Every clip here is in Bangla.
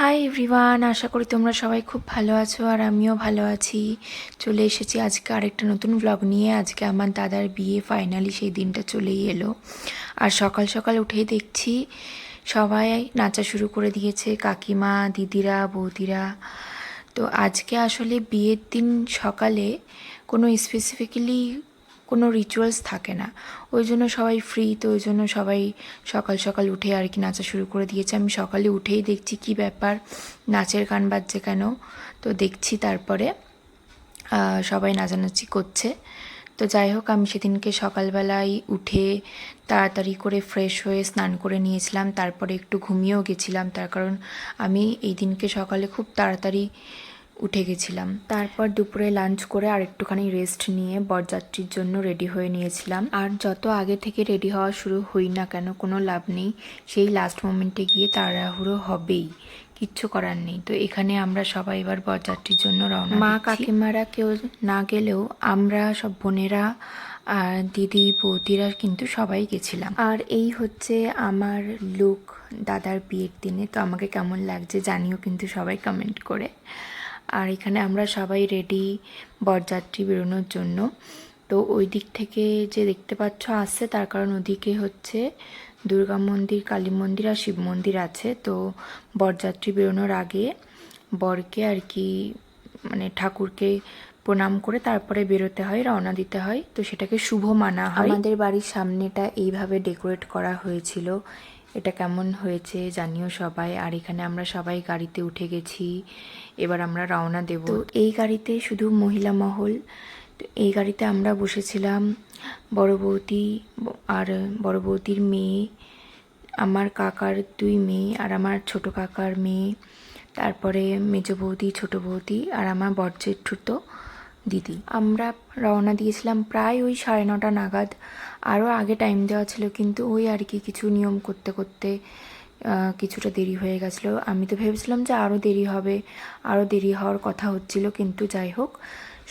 হাই এভরিওয়ান, আশা করি তোমরা সবাই খুব ভালো আছো আর আমিও ভালো আছি। চলে এসেছি আজকে আরেকটা নতুন ব্লগ নিয়ে। আজকে আমার দাদার বিয়ে, ফাইনালি সেই দিনটা চলেই এলো। আর সকাল সকাল উঠেই দেখছি সবাই নাচা শুরু করে দিয়েছে, কাকিমা, দিদিরা, বৌদিরা। তো আজকে আসলে বিয়ের দিন সকালে কোনো স্পেসিফিক্যালি কোনো রিচুয়ালস থাকে না, ওই জন্য সবাই ফ্রি, তো ওই জন্য সবাই সকাল সকাল উঠে আর কি নাচা শুরু করে দিয়েছে। আমি সকালে উঠেই দেখছি কি ব্যাপার, নাচের গান বাজছে কেন। তো দেখছি তারপরে সবাই নাচানাচি করছে। তো যাই হোক, আমি সেদিনকে সকালবেলায় উঠে তাড়াতাড়ি করে ফ্রেশ হয়ে স্নান করে নিয়েছিলাম, তারপরে একটু ঘুমিয়েও গেছিলাম, তার কারণ আমি এই দিনকে সকালে খুব তাড়াতাড়ি উঠে গেছিলাম। তারপর দুপুরে লাঞ্চ করে আর একটুখানি রেস্ট নিয়ে বরযাত্রীর জন্য রেডি হয়ে নিয়েছিলাম। আর যত আগে থেকে রেডি হওয়া শুরু হই না কেন, কোনো লাভ নেই, সেই লাস্ট মোমেন্টে গিয়ে তাড়াহুড়ো হবেই, কিচ্ছু করার নেই। তো এখানে আমরা সবাই এবার বরযাত্রীর জন্য রওনা দিচ্ছি। মা কাকিমারা কেউ না গেলেও আমরা সব বোনেরা আর দিদি বৌদিরা কিন্তু সবাই গেছিলাম। আর এই হচ্ছে আমার লুক দাদার বিয়ের দিনে। তো আমাকে কেমন লাগছে জানিও কিন্তু সবাই কমেন্ট করে। আর এখানে আমরা সবাই রেডি বরযাত্রী বেরোনোর জন্য। তো ওই দিক থেকে যে দেখতে পাচ্ছ আসছে, তার কারণ ওদিকে হচ্ছে দুর্গা মন্দির, কালী মন্দির আর শিব মন্দির আছে। তো বরযাত্রী বেরোনোর আগে বরকে আর কি মানে ঠাকুরকে প্রণাম করে তারপরে বেরোতে হয়, রওনা দিতে হয়। তো সেটাকে শুভ মানা হয়। আমাদের বাড়ির সামনেটা এইভাবে ডেকোরেট করা হয়েছিল, এটা কেমন হয়েছে জানিও সবাই। আর এখানে আমরা সবাই গাড়িতে উঠে গেছি, এবার আমরা রওনা দেব। তো এই গাড়িতে শুধু মহিলা মহল। তো এই গাড়িতে আমরা বসেছিলাম বড় বৌদি আর বড় বৌদির মেয়ে, আমার কাকার দুই মেয়ে আর আমার ছোট কাকার মেয়ে, তারপরে মেজো বৌদি, ছোট বৌদি আর আমার বরজেঠুতো দিদি। আমরা রওনা দিয়েছিলাম প্রায় ওই 9:30 নাগাদ। আরও আগে টাইম দেওয়া ছিল, কিন্তু ওই আর কি কিছু নিয়ম করতে করতে কিছুটা দেরি হয়ে গেছিলো। আমি তো ভেবেছিলাম যে আরও দেরি হবে, আরও দেরি হওয়ার কথা হচ্ছিল, কিন্তু যাই হোক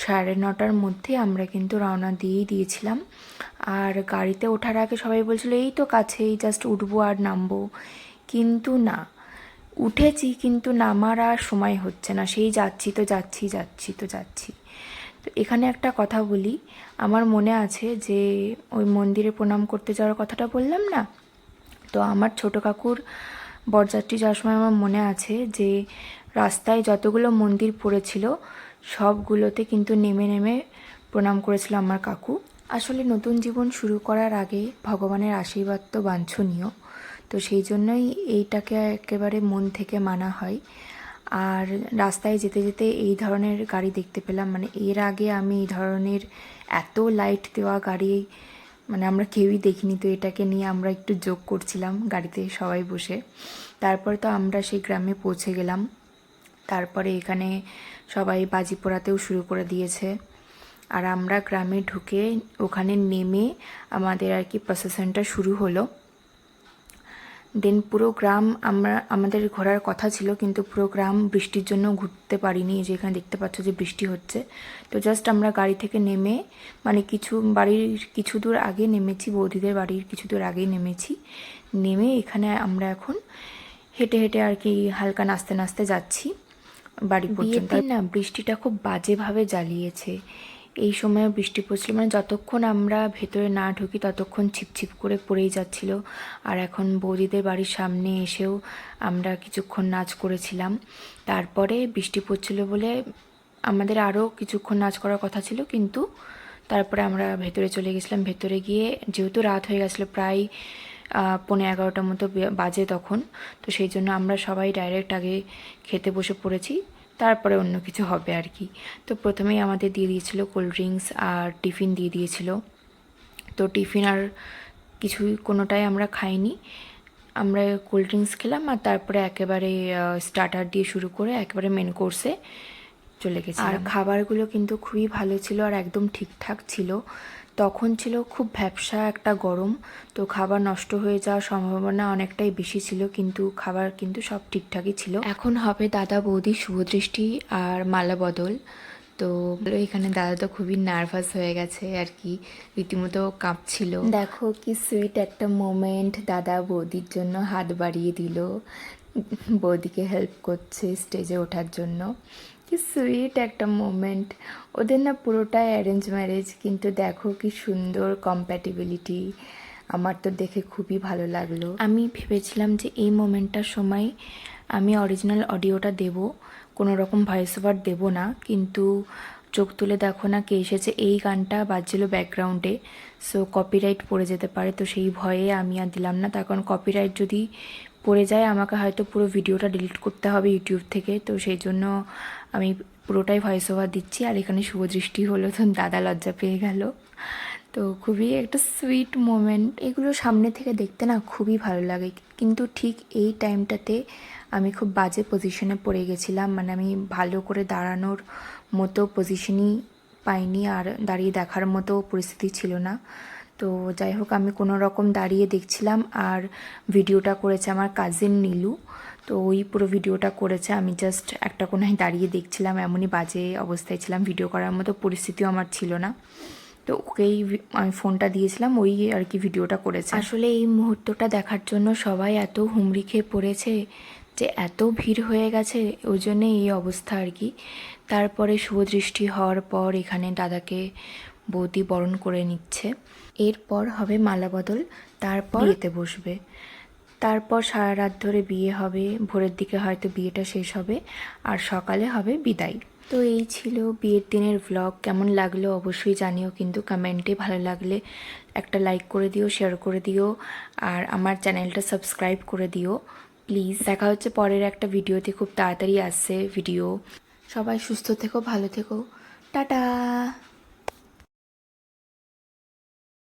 9:30টার মধ্যে আমরা কিন্তু রওনা দিয়েই দিয়েছিলাম। আর গাড়িতে ওঠার আগে সবাই বলছিল এই তো কাছেই, জাস্ট উঠবো আর নামবো, কিন্তু না, উঠেছি কিন্তু নামার আর সময় হচ্ছে না, সেই যাচ্ছি তো যাচ্ছি, যাচ্ছি তো যাচ্ছি। তো এখানে একটা কথা বলি, আমার মনে আছে যে ওই মন্দিরে প্রণাম করতে যাওয়ার কথাটা বললাম না, তো আমার ছোট কাকুর বরযাত্রী যাওয়ার সময় আমার মনে আছে যে রাস্তায় যতগুলো মন্দির পড়েছিল সবগুলোতে কিন্তু নেমে নেমে প্রণাম করেছিল আমার কাকু। আসলে নতুন জীবন শুরু করার আগে ভগবানের আশীর্বাদ তো বাঞ্ছনীয়, তো সেই জন্যই এইটাকে একেবারে মন থেকে মানা হয়। আর রাস্তায় যেতে যেতে এই ধরনের গাড়ি দেখতে পেলাম, মানে এর আগে আমি এই ধরনের এত লাইট দেওয়া গাড়ি মানে আমরা কেউই দেখিনি। তো এটাকে নিয়ে আমরা একটু জোক করছিলাম গাড়িতে সবাই বসে। তারপর তো আমরা সেই গ্রামে পৌঁছে গেলাম। তারপরে এখানে সবাই বাজি পোড়াতেও শুরু করে দিয়েছে। আর আমরা গ্রামে ঢুকে ওখানে নেমে আমাদের আর কি প্রসেশনটা শুরু হলো। দেন পুরো গ্রাম আমাদের ঘোরার কথা ছিল, কিন্তু পুরো গ্রাম বৃষ্টির জন্য ঘুরতে পারিনি। যে এখানে দেখতে পাচ্ছ যে বৃষ্টি হচ্ছে। তো জাস্ট আমরা গাড়ি থেকে নেমে মানে বাড়ির কিছু দূর আগে নেমেছি, বৌদিদের বাড়ির কিছু দূর আগেই নেমেছি। নেমে এখানে আমরা এখন হেঁটে হেঁটে আর কি হালকা নাচতে নাচতে যাচ্ছি বাড়ি পর্যন্ত। না, বৃষ্টিটা খুব বাজেভাবে জ্বালিয়েছে। এই সময় বৃষ্টি পড়ছিল, মানে যতক্ষণ আমরা ভেতরে না ঢুকি ততক্ষণ ছিপছিপ করে পড়েই যাচ্ছিল। আর এখন বৌদিদের বাড়ির সামনে এসেও আমরা কিছুক্ষণ নাচ করেছিলাম। তারপরে বৃষ্টি পড়ছিল বলে আমাদের আরও কিছুক্ষণ নাচ করার কথা ছিল, কিন্তু তারপরে আমরা ভেতরে চলে গেছিলাম। ভেতরে গিয়ে যেহেতু রাত হয়ে গেছিলো, প্রায় 11:15 মতো বাজে তখন, তো সেই জন্য আমরা সবাই ডাইরেক্ট আগে খেতে বসে পড়েছি, তারপরে অন্য কিছু হবে আর কি। তো প্রথমেই আমাদের দিয়ে দিয়েছিল কোল্ড ড্রিঙ্কস আর টিফিন দিয়ে দিয়েছিল। তো টিফিন আর কিছুই কোনোটাই আমরা খাইনি, আমরা কোল্ড ড্রিঙ্কস খেলাম আর তারপরে একেবারে স্টার্টার দিয়ে শুরু করে একেবারে মেন কোর্সে চলে গেছি। আর খাবারগুলো কিন্তু খুবই ভালো ছিল আর একদম ঠিকঠাক ছিল। তখন ছিল খুব ভ্যাপসা একটা গরম, তো খাবার নষ্ট হয়ে যাওয়ার সম্ভাবনা অনেকটাই বেশি ছিল, কিন্তু খাবার কিন্তু সব ঠিকঠাকই ছিল। এখন হবে দাদা বৌদি শুভদৃষ্টি আর মালা বদল। তো এখানে দাদা তো খুবই নার্ভাস হয়ে গেছে আর কি, রীতিমতো কাঁপছিল। দেখো কি সুইট একটা মোমেন্ট, দাদা বৌদির জন্য হাত বাড়িয়ে দিল, বৌদিকে হেল্প করছে স্টেজে ওঠার জন্য। কি সুইট একটা মোমেন্ট। ওদের না পুরোটাই অ্যারেঞ্জ ম্যারেজ, কিন্তু দেখো কি সুন্দর কম্প্যাটিবিলিটি। আমার তো দেখে খুবই ভালো লাগলো। আমি ভেবেছিলাম যে এই মোমেন্টটার সময় আমি অরিজিনাল অডিওটা দেব, কোনো রকম ভয়েস ওভার দেবো না, কিন্তু চোখ তুলে দেখো না কে এসেছে, এই গানটা বাজছিল ব্যাকগ্রাউন্ডে। সো কপিরাইট পড়ে যেতে পারে, তো সেই ভয়ে আমি আর দিলাম না। তার কারণ কপিরাইট যদি পড়ে যায় আমাকে হয়তো পুরো ভিডিওটা ডিলিট করতে হবে ইউটিউব থেকে, তো সেই জন্য আমি পুরোটাই ভয়েস ওভার দিচ্ছি। আর এখানে শুভদৃষ্টি হলো, তো দাদা লজ্জা পেয়ে গেল। তো খুবই একটা সুইট মোমেন্ট। এগুলো সামনে থেকে দেখতে না খুবই ভালো লাগে, কিন্তু ঠিক এই টাইমটাতে আমি খুব বাজে পজিশনে পড়ে গেছিলাম। মানে আমি ভালো করে দাঁড়ানোর মতো পজিশনই পাইনি, আর দাঁড়িয়ে দেখার মতো পরিস্থিতি ছিল না। তো যাই হোক, আমি কোনো রকম দাঁড়িয়ে দেখছিলাম, আর ভিডিওটা করেছে আমার কাজিন নীলু। তো ওই পুরো ভিডিওটা করেছে, আমি জাস্ট একটা কোনায় দাঁড়িয়ে দেখছিলাম। এমনই বাজে অবস্থায় ছিলাম, ভিডিও করার মতো পরিস্থিতিও আমার ছিল না। তো ওকেই আমি ফোনটা দিয়েছিলাম, ওই আর কি ভিডিওটা করেছে। আসলে এই মুহূর্তটা দেখার জন্য সবাই এত হুমড়ি খেয়ে পড়েছে যে এত ভিড় হয়ে গেছে, ওই জন্যে এই অবস্থা আর কি। তারপরে শুভদৃষ্টি হওয়ার পর এখানে দাদাকে বৌদি বরণ করে নিচ্ছে। এরপর হবে মালা বদল, তারপর বিয়েতে বসবে। তারপর সারা রাত ধরে বিয়ে হবে, ভোরের দিকে হয়তো বিয়েটা শেষ হবে, আর সকালে হবে বিদায়। তো এই ছিল বিয়ের দিনের ভ্লগ। কেমন লাগলো অবশ্যই জানিও, কিন্তু কমেন্টে ভালো লাগলে একটা লাইক করে দিও, শেয়ার করে দিও, আর আমার চ্যানেলটা সাবস্ক্রাইব করে দিও প্লিজ। দেখা হচ্ছে পরের একটা ভিডিওতে, খুব তাড়াতাড়ি আসছে ভিডিও। সবাই সুস্থ থেকো, ভালো থেকো, টাটা।